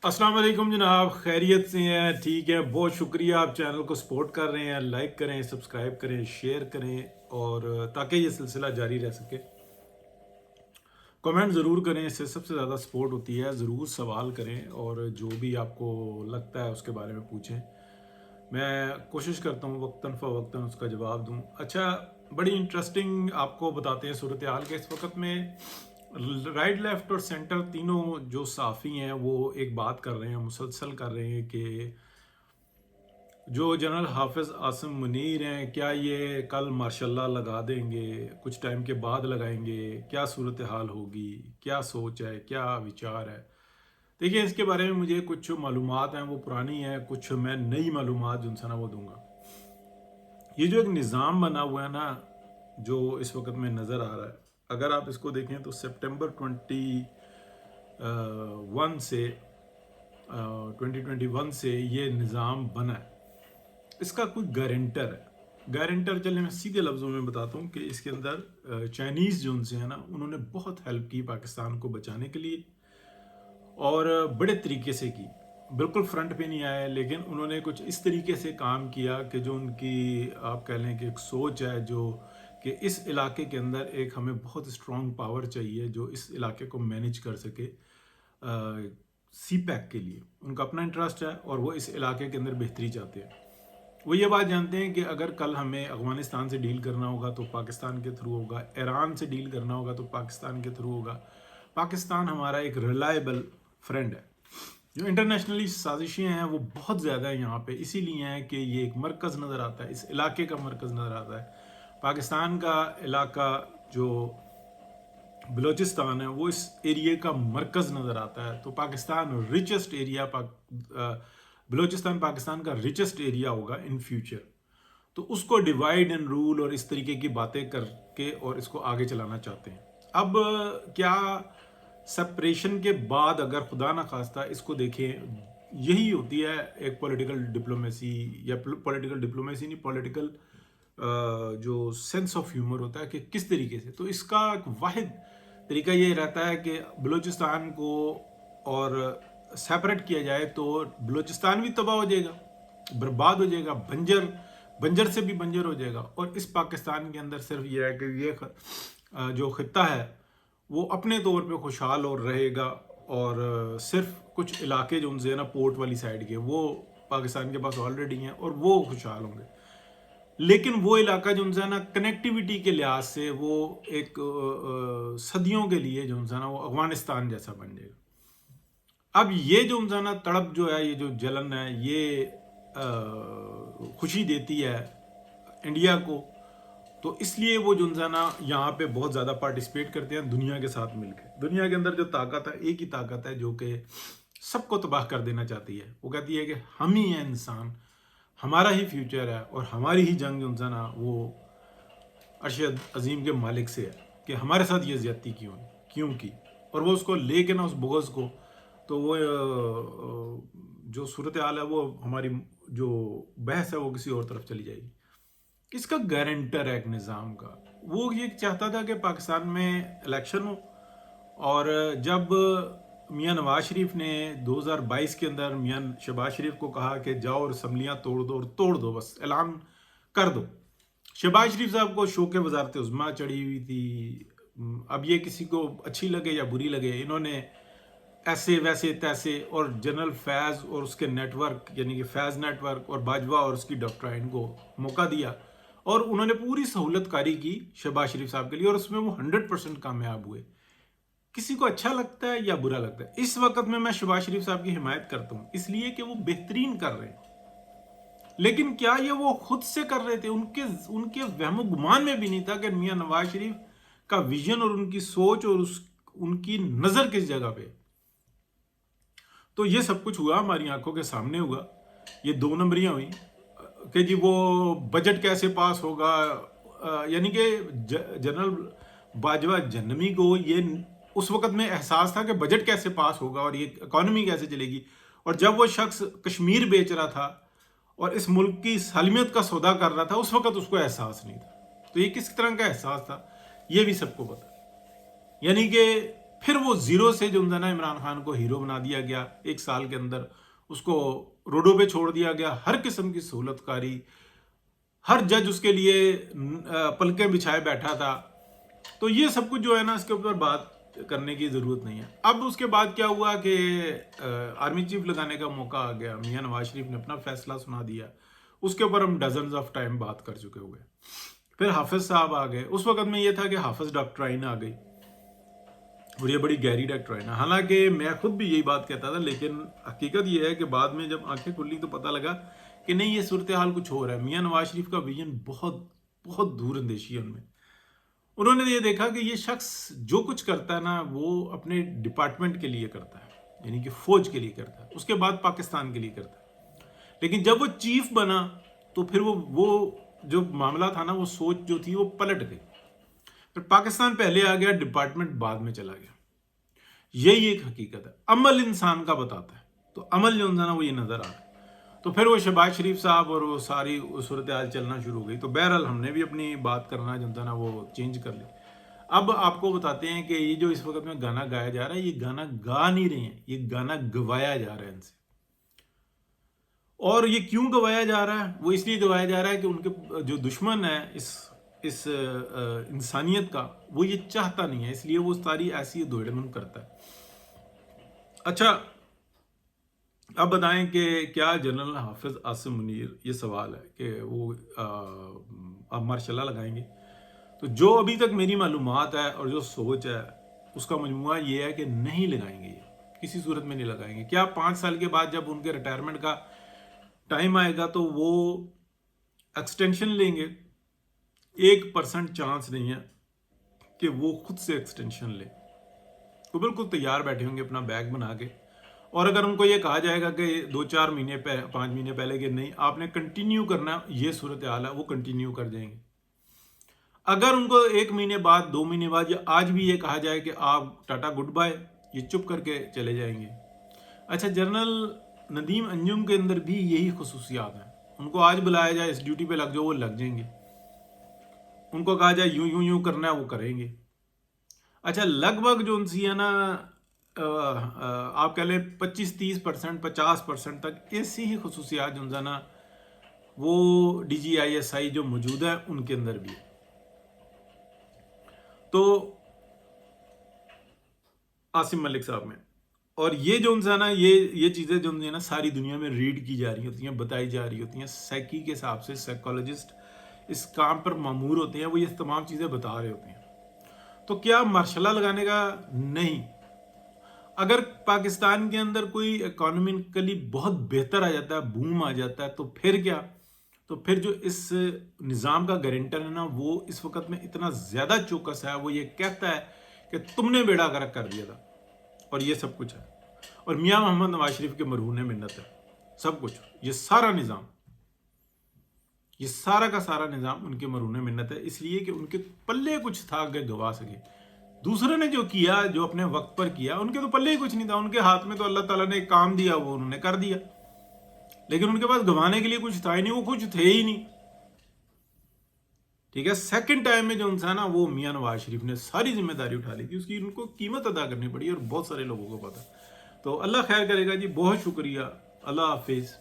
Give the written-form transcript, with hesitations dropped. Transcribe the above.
अस्सलाम वालेकुम जनाब, खैरियत से हैं? ठीक है, बहुत शुक्रिया। आप चैनल को सपोर्ट कर रहे हैं, लाइक करें, सब्सक्राइब करें, शेयर करें और ताकि ये सिलसिला जारी रह सके। कमेंट ज़रूर करें, इससे सबसे ज़्यादा सपोर्ट होती है। ज़रूर सवाल करें और जो भी आपको लगता है उसके बारे में पूछें। मैं कोशिश करता हूँ वक्तन फ़वक्तन उसका जवाब दूँ। अच्छा, बड़ी इंटरेस्टिंग आपको बताते हैं सूरत हाल के इस वक्त में। राइट, लेफ्ट और सेंटर तीनों जो साफ़ी हैं वो एक बात कर रहे हैं, मुसलसल कर रहे हैं कि जो जनरल हाफिज़ आसिम मुनीर हैं, क्या ये कल मार्शल लगा देंगे, कुछ टाइम के बाद लगाएंगे, क्या सूरत हाल होगी, क्या सोच है, क्या विचार है। देखिए, इसके बारे में मुझे कुछ मालूमात हैं, वो पुरानी हैं, कुछ मैं नई मालूमात जो ना वो दूंगा। ये जो एक निज़ाम बना हुआ है ना, जो इस वक्त में नज़र आ रहा है, अगर आप इसको देखें तो सितंबर 2021 से ये निज़ाम बना है। इसका कोई गारंटर है। गारंटर, चलिए मैं सीधे लफ्ज़ों में बताता हूँ कि इसके अंदर चाइनीज़ जो उनसे है ना, उन्होंने बहुत हेल्प की पाकिस्तान को बचाने के लिए और बड़े तरीके से की। बिल्कुल फ्रंट पे नहीं आए, लेकिन उन्होंने कुछ इस तरीके से काम किया कि जो उनकी आप कह लें कि एक सोच है, जो कि इस इलाके के अंदर एक हमें बहुत स्ट्रॉन्ग पावर चाहिए जो इस इलाके को मैनेज कर सके। सी पैक के लिए उनका अपना इंटरेस्ट है और वो इस इलाके के अंदर बेहतरी चाहते हैं। वो ये बात जानते हैं कि अगर कल हमें अफगानिस्तान से डील करना होगा तो पाकिस्तान के थ्रू होगा, ईरान से डील करना होगा तो पाकिस्तान के थ्रू होगा। पाकिस्तान हमारा एक रिलायबल फ्रेंड है। जो इंटरनेशनली साजिशें हैं वो बहुत ज़्यादा है यहाँ पे, इसीलिए हैं कि ये एक मरकज़ नज़र आता है, इस इलाके का मरकज़ नज़र आता है। पाकिस्तान का इलाका जो बलूचिस्तान है वो इस एरिया का मरकज़ नज़र आता है। तो पाकिस्तान रिचेस्ट एरिया, बलूचिस्तान पाकिस्तान का रिचेस्ट एरिया होगा इन फ्यूचर। तो उसको डिवाइड एंड रूल और इस तरीके की बातें करके और इसको आगे चलाना चाहते हैं। अब क्या सेपरेशन के बाद अगर खुदा ना खास्ता इसको देखें, यही होती है एक पॉलिटिकल डिप्लोमेसी, या पॉलिटिकल डिप्लोमेसी नहीं, पॉलिटिकल जो सेंस ऑफ ह्यूमर होता है कि किस तरीके से। तो इसका एक वाहिद तरीका ये रहता है कि बलूचिस्तान को और सेपरेट किया जाए तो बलूचिस्तान भी तबाह हो जाएगा, बर्बाद हो जाएगा, बंजर बंजर से भी बंजर हो जाएगा। और इस पाकिस्तान के अंदर सिर्फ ये है कि ये जो खित्ता है वो अपने तौर पे खुशहाल और रहेगा, और सिर्फ कुछ इलाके जो उनसे है ना पोर्ट वाली साइड के, वो पाकिस्तान के पास ऑलरेडी हैं और वो खुशहाल होंगे। लेकिन वो इलाका जो है ना कनेक्टिविटी के लिहाज से वो एक सदियों के लिए जो है ना वो अफगानिस्तान जैसा बन जाएगा। अब ये जो है ना तड़प जो है, ये जो जलन है, ये खुशी देती है इंडिया को। तो इसलिए वो जो है ना यहाँ पे बहुत ज़्यादा पार्टिसिपेट करते हैं दुनिया के साथ मिलकर। दुनिया के अंदर जो ताकत है, एक ही ताकत है जो कि सबको तबाह कर देना चाहती है। वो कहती है कि हम ही हैं इंसान, हमारा ही फ्यूचर है और हमारी ही जंग जो है ना वो अर्श अजीम के मालिक से है कि हमारे साथ ये ज्यादती क्यों की। और वो उसको ले के ना उस बुग़्ज़ को, तो वो जो सूरत हाल है वो हमारी जो बहस है वो किसी और तरफ चली जाएगी। इसका गारंटर है एक निज़ाम का। वो ये चाहता था कि पाकिस्तान में इलेक्शन हो, और जब मियाँ नवाज शरीफ ने 2022 के अंदर मियाँ शहबाज शरीफ को कहा कि जाओ और असम्बलियाँ तोड़ दो, और तोड़ दो, बस ऐलान कर दो। शहबाज शरीफ साहब को शौक वजारत उज़्मा चढ़ी हुई थी। अब ये किसी को अच्छी लगे या बुरी लगे, इन्होंने ऐसे वैसे तैसे और जनरल फैज़ और उसके नेटवर्क यानी कि फैज़ नेटवर्क और बाजवा और उसकी डॉक्ट्राइन को मौका दिया, और उन्होंने पूरी सहूलतकारी की शहबाज शरीफ साहब के लिए, और उसमें वो 100% कामयाब हुए। किसी को अच्छा लगता है या बुरा लगता है, इस वक्त में मैं शहबाज शरीफ साहब की हिमायत करता हूँ, इसलिए कि वो बेहतरीन कर रहे हैं। लेकिन क्या ये वो खुद से कर रहे थे? उनके उनके वहमो गुमान में भी नहीं था कि मियाँ नवाज शरीफ का विजन और उनकी सोच और उनकी नजर किस जगह पे। तो ये सब कुछ हुआ, हमारी आंखों के सामने हुआ। ये 2 नंबरियां हुई कि जी वो बजट कैसे पास होगा, यानी कि जनरल बाजवा जन्नमी को ये उस वक्त में एहसास था कि बजट कैसे पास होगा और ये इकॉनमी कैसे चलेगी। और जब वो शख्स कश्मीर बेच रहा था और इस मुल्क की सालमियत का सौदा कर रहा था, उस वक्त उसको एहसास नहीं था। तो ये किस तरह का एहसास था ये भी सबको पता। यानी कि پھر وہ زیرو سے جو ہے نا عمران خان کو ہیرو بنا دیا گیا، 1 سال کے اندر اس کو روڈوں پہ چھوڑ دیا گیا، ہر قسم کی سہولت کاری، ہر جج اس کے لیے پلکیں بچھائے بیٹھا تھا. تو یہ سب کچھ جو ہے نا اس کے اوپر بات کرنے کی ضرورت نہیں ہے. اب اس کے بعد کیا ہوا کہ آرمی چیف لگانے کا موقع آ گیا، میاں نواز شریف نے اپنا فیصلہ سنا دیا، اس کے اوپر ہم ڈزنز آف ٹائم بات کر چکے ہوئے. پھر حافظ صاحب آ گئے. اس وقت میں یہ تھا کہ حافظ ڈاکٹرائن آ گئی اور یہ بڑی گہری ڈاکٹرائن ہے. حالانکہ میں خود بھی یہی بات کہتا تھا، لیکن حقیقت یہ ہے کہ بعد میں جب آنکھیں کھلی تو پتہ لگا کہ نہیں، یہ صورتحال کچھ ہو رہا ہے. میاں نواز شریف کا ویژن بہت بہت دور اندیشی ہے ان میں. انہوں نے یہ دیکھا کہ یہ شخص جو کچھ کرتا ہے نا وہ اپنے ڈپارٹمنٹ کے لیے کرتا ہے، یعنی کہ فوج کے لیے کرتا ہے، اس کے بعد پاکستان کے لیے کرتا ہے. لیکن جب وہ چیف بنا تو پھر وہ جو معاملہ تھا نا، وہ سوچ جو تھی وہ پلٹ گئی. پھر پاکستان پہلے آ گیا، ڈپارٹمنٹ بعد میں چلا گیا. یہی ایک حقیقت ہے، عمل انسان کا بتاتا ہے. تو عمل جو ہے نا وہ یہ نظر آ رہا ہے. تو پھر وہ شہباز شریف صاحب اور وہ ساری صورتحال چلنا شروع ہو گئی. تو بہرحال ہم نے بھی اپنی بات کرنا جو تھا نا وہ چینج کر لی. اب آپ کو بتاتے ہیں کہ یہ جو اس وقت میں گانا گایا جا رہا ہے، یہ گانا گا نہیں رہے ہیں، یہ گانا گوایا جا رہا ہے ان سے. اور یہ کیوں گوایا جا رہا ہے؟ وہ اس لیے گوایا جا رہا ہے کہ ان کے جو دشمن ہے اس انسانیت کا، وہ یہ چاہتا نہیں ہے، اس لیے وہ ساری ایسی دوڑن کرتا ہے. اچھا، اب بتائیں کہ کیا جنرل حافظ عاصم منیر، یہ سوال ہے کہ وہ آپ مارشاء اللہ لگائیں گے؟ تو جو ابھی تک میری معلومات ہے اور جو سوچ ہے اس کا مجموعہ یہ ہے کہ نہیں لگائیں گے، یہ کسی صورت میں نہیں لگائیں گے. کیا 5 سال کے بعد جب ان کے ریٹائرمنٹ کا ٹائم آئے گا تو وہ ایکسٹینشن لیں گے؟ 1% چانس نہیں ہے کہ وہ خود سے ایکسٹینشن لیں. وہ بالکل تیار بیٹھے ہوں گے اپنا بیگ بنا کے. اور اگر ان کو یہ کہا جائے گا کہ 2-4 مہینے 5 مہینے پہلے کہ نہیں آپ نے کنٹینیو کرنا، یہ صورتحال ہے، وہ کنٹینیو کر جائیں گے. اگر ان کو 1 مہینے بعد 2 مہینے بعد یا آج بھی یہ کہا جائے کہ آپ ٹاٹا گڈ بائے، یہ چپ کر کے چلے جائیں گے. اچھا، جنرل ندیم انجم کے اندر بھی یہی خصوصیات ہیں. ان کو آج بلایا جائے اس ڈیوٹی پہ لگ جاؤ، وہ لگ جائیں گے. ان کو کہا جائے یوں کرنا ہے، وہ کریں گے. اچھا، لگ بھگ جو ان سی ہے نا آپ کہہ لیں 25-30%، 50% تک ایسی ہی خصوصیات جو ہے نا وہ DGISI جو موجود ہے ان کے اندر بھی ہے. تو عاصم ملک صاحب میں، اور یہ جو ہے نا یہ چیزیں جو ہے نا ساری دنیا میں ریڈ کی جا رہی ہوتی ہیں، بتائی جا رہی ہوتی ہیں. سائیکی کے حساب سے سائیکالوجسٹ اس کام پر مامور ہوتے ہیں، وہ یہ تمام چیزیں بتا رہے ہوتے ہیں. تو کیا مارشاء اللہ لگانے کا؟ نہیں. اگر پاکستان کے اندر کوئی اکانومیکلی بہت بہتر آ جاتا ہے، بوم آ جاتا ہے، تو پھر کیا؟ تو پھر جو اس نظام کا گارنٹر ہے نا وہ اس وقت میں اتنا زیادہ چوکس ہے، وہ یہ کہتا ہے کہ تم نے بیڑا غرق کر دیا تھا. اور یہ سب کچھ ہے. اور میاں محمد نواز شریف کے مرہون منت ہے سب کچھ. یہ سارا نظام، یہ سارا کا سارا نظام ان کے مرہون منت ہے، اس لیے کہ ان کے پلے کچھ تھا کہ گوا سکے. دوسرے نے جو کیا، جو اپنے وقت پر کیا، ان کے تو پلے ہی کچھ نہیں تھا. ان کے ہاتھ میں تو اللہ تعالیٰ نے ایک کام دیا، وہ انہوں نے کر دیا، لیکن ان کے پاس گوانے کے لیے کچھ تھا ہی نہیں، وہ کچھ تھے ہی نہیں. ٹھیک ہے. سیکنڈ ٹائم میں جو انسان نا وہ میاں نواز شریف نے ساری ذمہ داری اٹھا لی تھی، اس کی ان کو قیمت ادا کرنی پڑی اور بہت سارے لوگوں کو پتا. تو اللہ خیر کرے گا جی. بہت شکریہ. اللہ حافظ.